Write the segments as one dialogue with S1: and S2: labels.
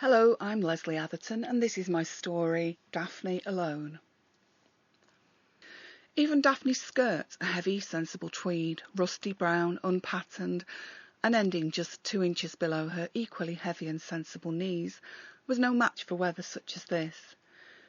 S1: Hello, I'm Lesley Atherton, and this is my story, Daphne Alone. Even Daphne's skirt, a heavy, sensible tweed, rusty brown, unpatterned, and ending just 2 inches below her equally heavy and sensible knees, was no match for weather such as this.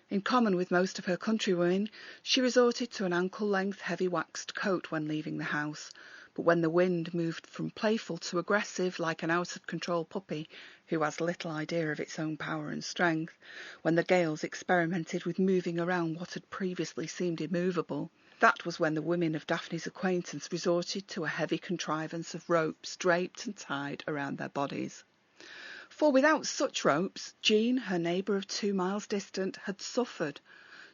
S1: In common with most of her countrywomen, she resorted to an ankle-length heavy waxed coat when leaving the house, but when the wind moved from playful to aggressive like an out-of-control puppy who has little idea of its own power and strength, when the gales experimented with moving around what had previously seemed immovable, that was when the women of Daphne's acquaintance resorted to a heavy contrivance of ropes draped and tied around their bodies. For without such ropes, Jean, her neighbour of 2 miles distant, had suffered.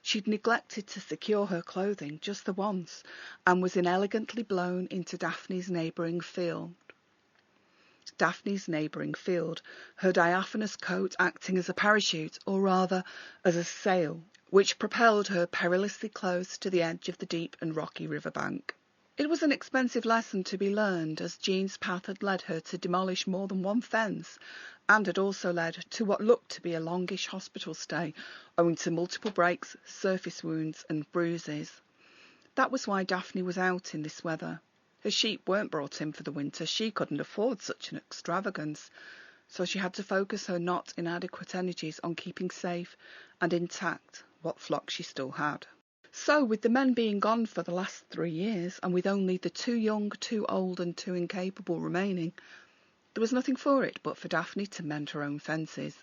S1: She'd neglected to secure her clothing just the once, and was inelegantly blown into Daphne's neighbouring field. Her diaphanous coat acting as a parachute, or rather as a sail, which propelled her perilously close to the edge of the deep and rocky riverbank. It was an expensive lesson to be learned, as Jean's path had led her to demolish more than one fence, and had also led to what looked to be a longish hospital stay, owing to multiple breaks, surface wounds and bruises. That was why Daphne was out in this weather. Her sheep weren't brought in for the winter. She couldn't afford such an extravagance, so she had to focus her not inadequate energies on keeping safe and intact what flock she still had. So, with the men being gone for the last 3 years, and with only the 2 young, 2 old and 2 incapable remaining, there was nothing for it but for Daphne to mend her own fences.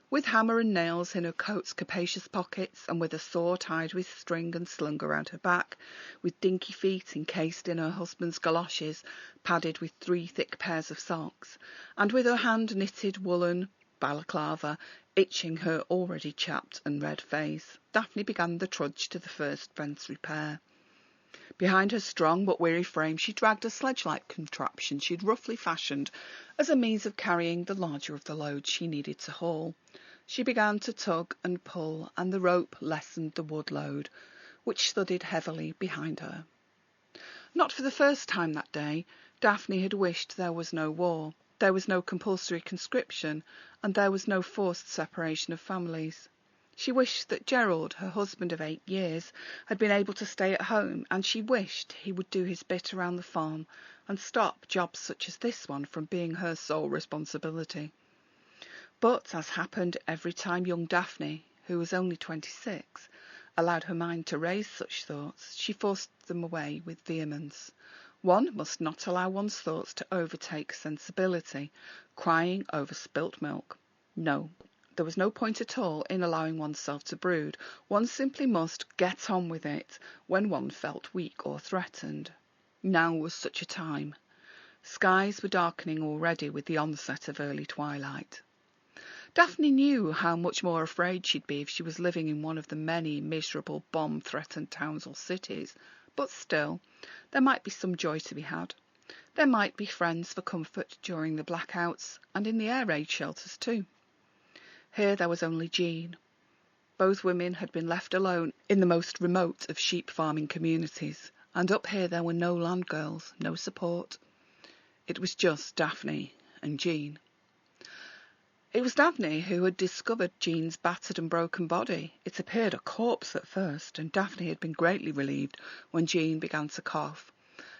S1: With hammer and nails in her coat's capacious pockets, and with a saw tied with string and slung around her back, with dinky feet encased in her husband's galoshes, padded with 3 thick pairs of socks, and with her hand-knitted woolen balaclava itching her already chapped and red face, Daphne began the trudge to the first fence repair. Behind her strong but weary frame she dragged a sledge-like contraption she'd roughly fashioned as a means of carrying the larger of the loads she needed to haul. She began to tug and pull, and the rope lessened the wood load, which thudded heavily behind her. Not for the first time that day, Daphne had wished there was no war. There was no compulsory conscription, and there was no forced separation of families. She wished that Gerald, her husband of 8 years, had been able to stay at home, and she wished he would do his bit around the farm and stop jobs such as this one from being her sole responsibility. But, as happened every time young Daphne, who was only 26, allowed her mind to raise such thoughts, she forced them away with vehemence. One must not allow one's thoughts to overtake sensibility, crying over spilt milk. No, there was no point at all in allowing oneself to brood. One simply must get on with it when one felt weak or threatened. Now was such a time. Skies were darkening already with the onset of early twilight. Daphne knew how much more afraid she'd be if she was living in one of the many miserable bomb-threatened towns or cities, but still, there might be some joy to be had. There might be friends for comfort during the blackouts, and in the air raid shelters too. Here there was only Jean. Both women had been left alone in the most remote of sheep-farming communities, and up here there were no land girls, no support. It was just Daphne and Jean. It was Daphne who had discovered Jean's battered and broken body. It appeared a corpse at first, and Daphne had been greatly relieved when Jean began to cough.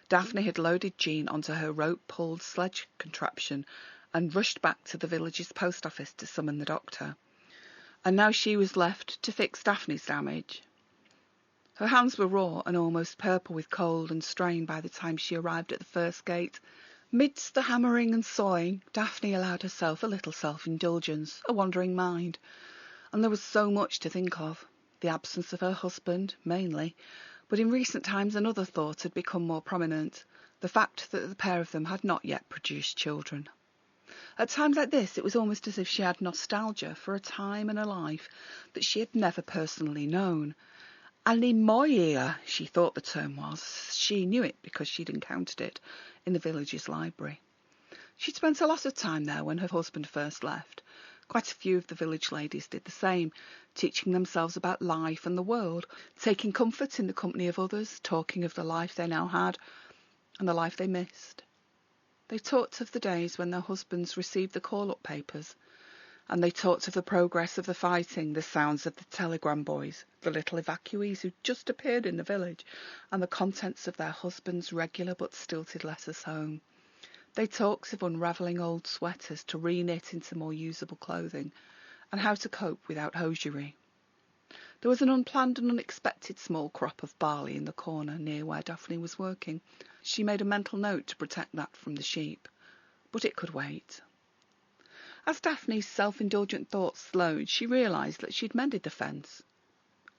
S1: Daphne had loaded Jean onto her rope-pulled sledge contraption and rushed back to the village's post office to summon the doctor. And now she was left to fix Daphne's damage. Her hands were raw and almost purple with cold and strain by the time she arrived at the first gate. Midst the hammering and sawing, Daphne allowed herself a little self-indulgence, a wandering mind. And there was so much to think of. The absence of her husband, mainly, but in recent times another thought had become more prominent, the fact that the pair of them had not yet produced children. At times like this it was almost as if she had nostalgia for a time and a life that she had never personally known. Anemoia, she thought the term was. She knew it because she'd encountered it in the village's library. She'd spent a lot of time there when her husband first left. Quite a few of the village ladies did the same, teaching themselves about life and the world, taking comfort in the company of others, talking of the life they now had and the life they missed. They talked of the days when their husbands received the call-up papers, and they talked of the progress of the fighting, the sounds of the telegram boys, the little evacuees who just appeared in the village, and the contents of their husbands' regular but stilted letters home. They talked of unravelling old sweaters to re-knit into more usable clothing, and how to cope without hosiery. There was an unplanned and unexpected small crop of barley in the corner near where Daphne was working. She made a mental note to protect that from the sheep, but it could wait. As Daphne's self-indulgent thoughts slowed, she realised that she'd mended the fence,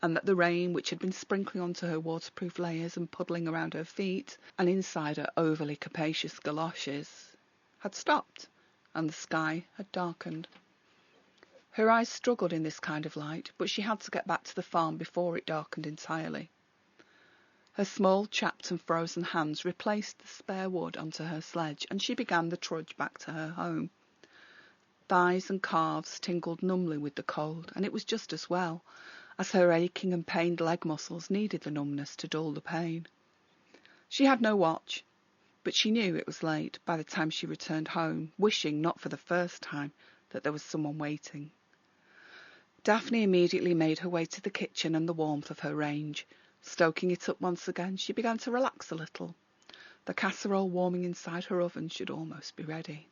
S1: and that the rain, which had been sprinkling onto her waterproof layers and puddling around her feet and inside her overly capacious galoshes, had stopped, and the sky had darkened. Her eyes struggled in this kind of light, but she had to get back to the farm before it darkened entirely. Her small, chapped and frozen hands replaced the spare wood onto her sledge, and she began the trudge back to her home. Thighs and calves tingled numbly with the cold, and it was just as well, as her aching and pained leg muscles needed the numbness to dull the pain. She had no watch, but she knew it was late by the time she returned home, wishing, not for the first time, that there was someone waiting. Daphne immediately made her way to the kitchen and the warmth of her range. Stoking it up once again, she began to relax a little. The casserole warming inside her oven should almost be ready.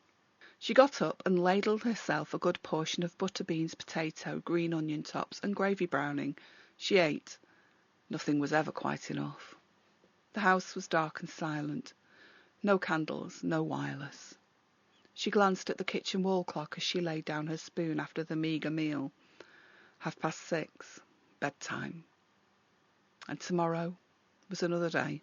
S1: She got up and ladled herself a good portion of butter beans, potato, green onion tops and gravy browning. She ate. Nothing was ever quite enough. The house was dark and silent. No candles, no wireless. She glanced at the kitchen wall clock as she laid down her spoon after the meagre meal. 6:30, bedtime. And tomorrow was another day.